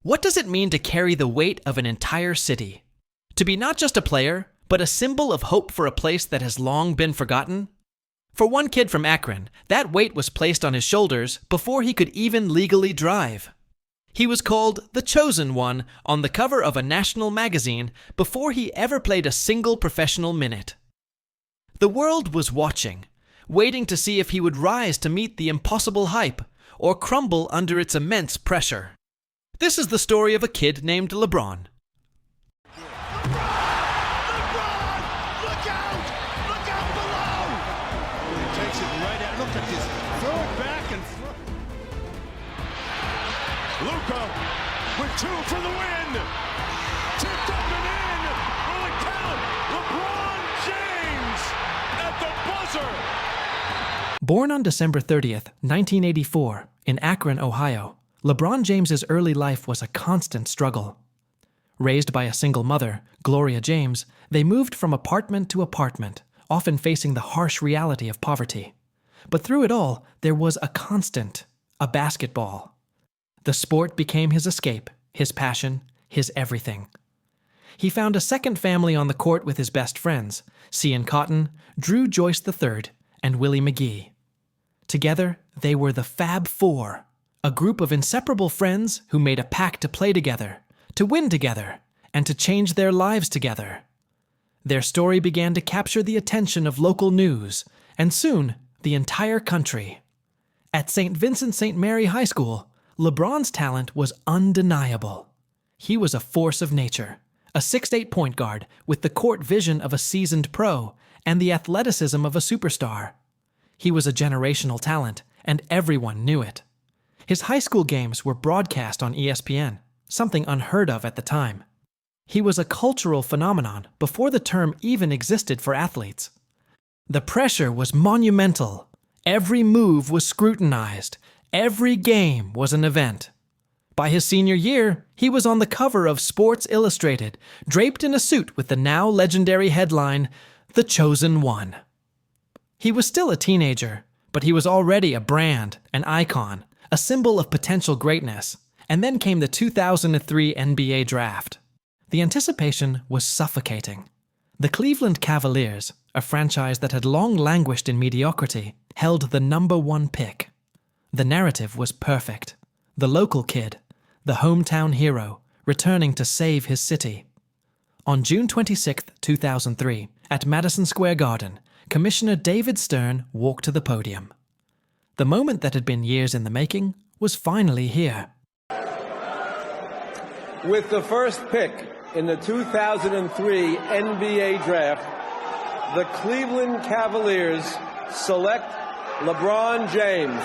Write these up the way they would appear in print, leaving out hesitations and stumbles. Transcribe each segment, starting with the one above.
What does it mean to carry the weight of an entire city? To be not just a player, but a symbol of hope for a place that has long been forgotten? For one kid from Akron, that weight was placed on his shoulders before he could even legally drive. He was called the Chosen One on the cover of a national magazine before he ever played a single professional minute. The world was watching, waiting to see if he would rise to meet the impossible hype or crumble under its immense pressure. This is the story of a kid named LeBron. Luka with 2 for the win. Tipped up and in. Will it count? LeBron James at the buzzer. Born on December 30th, 1984, in Akron, Ohio, LeBron James's early life was a constant struggle. Raised by a single mother, Gloria James, they moved from apartment to apartment, often facing the harsh reality of poverty. But through it all, there was a constant, a basketball. The sport became his escape, his passion, his everything. He found a second family on the court with his best friends, Cian Cotton, Drew Joyce III, and Willie McGee. Together, they were the Fab Four, a group of inseparable friends who made a pact to play together, to win together, and to change their lives together. Their story began to capture the attention of local news, and soon, the entire country. At St. Vincent St. Mary High School, LeBron's talent was undeniable. He was a force of nature, a 6'8" point guard with the court vision of a seasoned pro and the athleticism of a superstar. He was a generational talent, and everyone knew it. His high school games were broadcast on ESPN, something unheard of at the time. He was a cultural phenomenon before the term even existed for athletes. The pressure was monumental. Every move was scrutinized. Every game was an event. By his senior year, he was on the cover of Sports Illustrated, draped in a suit with the now legendary headline, "The Chosen One." He was still a teenager, but he was already a brand, an icon, a symbol of potential greatness. And then came the 2003 NBA draft. The anticipation was suffocating. The Cleveland Cavaliers, a franchise that had long languished in mediocrity, held the #1 pick. The narrative was perfect. The local kid, the hometown hero, returning to save his city. On June 26, 2003, at Madison Square Garden, Commissioner David Stern walked to the podium. The moment that had been years in the making was finally here. With the first pick in the 2003 NBA draft, the Cleveland Cavaliers select LeBron James.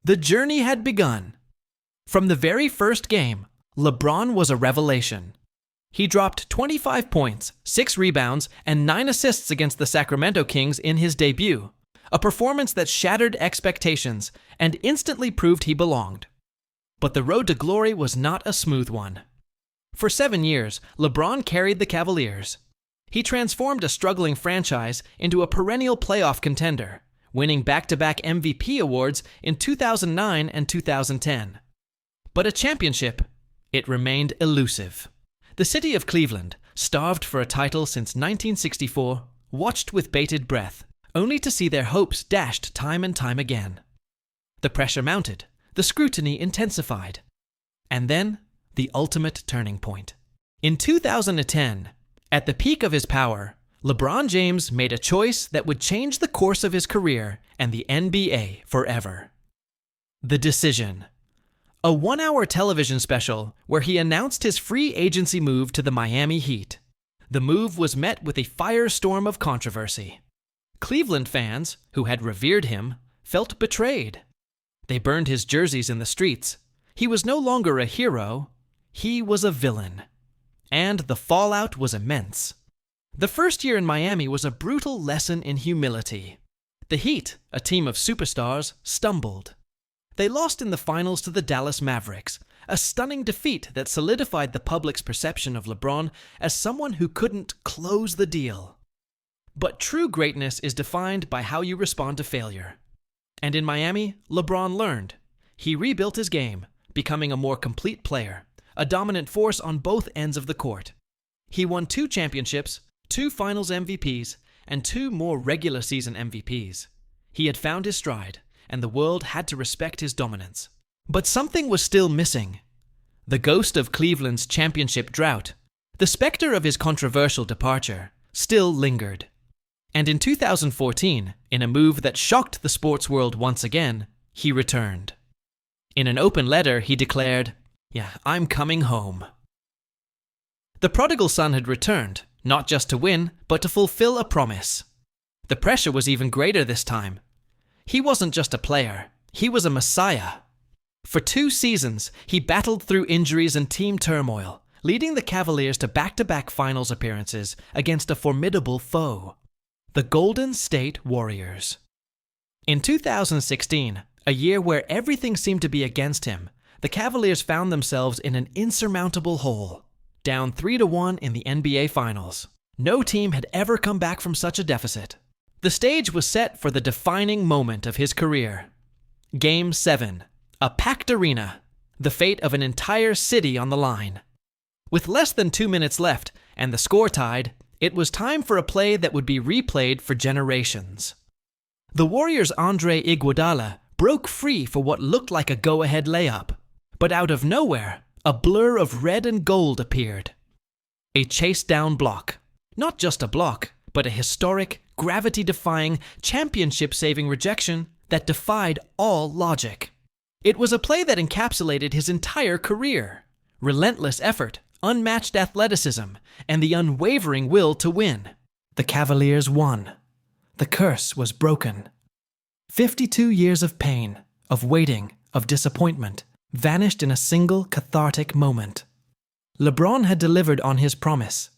The journey had begun. From the very first game, LeBron was a revelation. He dropped 25 points, 6 rebounds, and 9 assists against the Sacramento Kings in his debut, a performance that shattered expectations and instantly proved he belonged. But the road to glory was not a smooth one. For 7 years, LeBron carried the Cavaliers. He transformed a struggling franchise into a perennial playoff contender, winning back-to-back MVP awards in 2009 and 2010. But a championship, it remained elusive. The city of Cleveland, starved for a title since 1964, watched with bated breath, only to see their hopes dashed time and time again. The pressure mounted, the scrutiny intensified. And then, the ultimate turning point. In 2010, at the peak of his power, LeBron James made a choice that would change the course of his career and the NBA forever. The Decision. A 1-hour television special where he announced his free agency move to the Miami Heat. The move was met with a firestorm of controversy. Cleveland fans, who had revered him, felt betrayed. They burned his jerseys in the streets. He was no longer a hero, he was a villain. And the fallout was immense. The first year in Miami was a brutal lesson in humility. The Heat, a team of superstars, stumbled. They lost in the finals to the Dallas Mavericks, a stunning defeat that solidified the public's perception of LeBron as someone who couldn't close the deal. But true greatness is defined by how you respond to failure. And in Miami, LeBron learned. He rebuilt his game, becoming a more complete player, a dominant force on both ends of the court. He won 2 championships, 2 finals MVPs, and 2 more regular season MVPs. He had found his stride, and the world had to respect his dominance. But something was still missing. The ghost of Cleveland's championship drought, the specter of his controversial departure, still lingered. And in 2014, in a move that shocked the sports world once again, he returned. In an open letter, he declared, "I'm coming home." The prodigal son had returned, not just to win, but to fulfill a promise. The pressure was even greater this time. He wasn't just a player, he was a messiah. For 2 seasons, he battled through injuries and team turmoil, leading the Cavaliers to back-to-back finals appearances against a formidable foe, the Golden State Warriors. In 2016, a year where everything seemed to be against him, the Cavaliers found themselves in an insurmountable hole, down 3-1 in the NBA Finals. No team had ever come back from such a deficit. The stage was set for the defining moment of his career. Game 7, a packed arena, the fate of an entire city on the line. With less than 2 minutes left and the score tied, it was time for a play that would be replayed for generations. The Warriors' Andre Iguodala broke free for what looked like a go-ahead layup, but out of nowhere, a blur of red and gold appeared. A chase-down block. Not just a block, but a historic, gravity-defying, championship-saving rejection that defied all logic. It was a play that encapsulated his entire career. Relentless effort, unmatched athleticism, and the unwavering will to win. The Cavaliers won. The curse was broken. 52 years of pain, of waiting, of disappointment, vanished in a single cathartic moment. LeBron had delivered on his promise.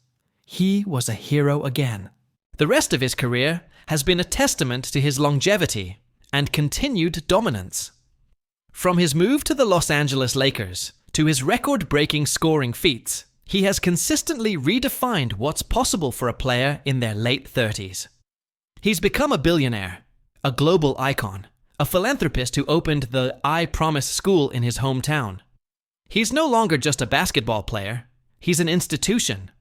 He was a hero again. The rest of his career has been a testament to his longevity and continued dominance. From his move to the Los Angeles Lakers to his record-breaking scoring feats, he has consistently redefined what's possible for a player in their late 30s. He's become a billionaire, a global icon, a philanthropist who opened the I Promise school in his hometown. He's no longer just a basketball player, he's an institution.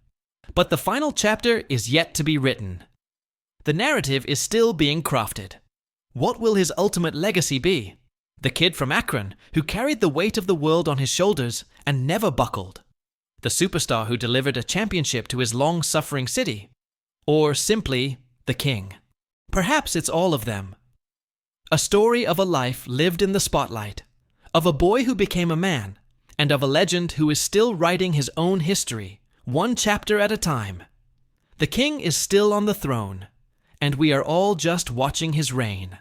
But the final chapter is yet to be written. The narrative is still being crafted. What will his ultimate legacy be? The kid from Akron who carried the weight of the world on his shoulders and never buckled? The superstar who delivered a championship to his long-suffering city? Or simply, the king? Perhaps it's all of them. A story of a life lived in the spotlight, of a boy who became a man, and of a legend who is still writing his own history, one chapter at a time. The king is still on the throne, and we are all just watching his reign.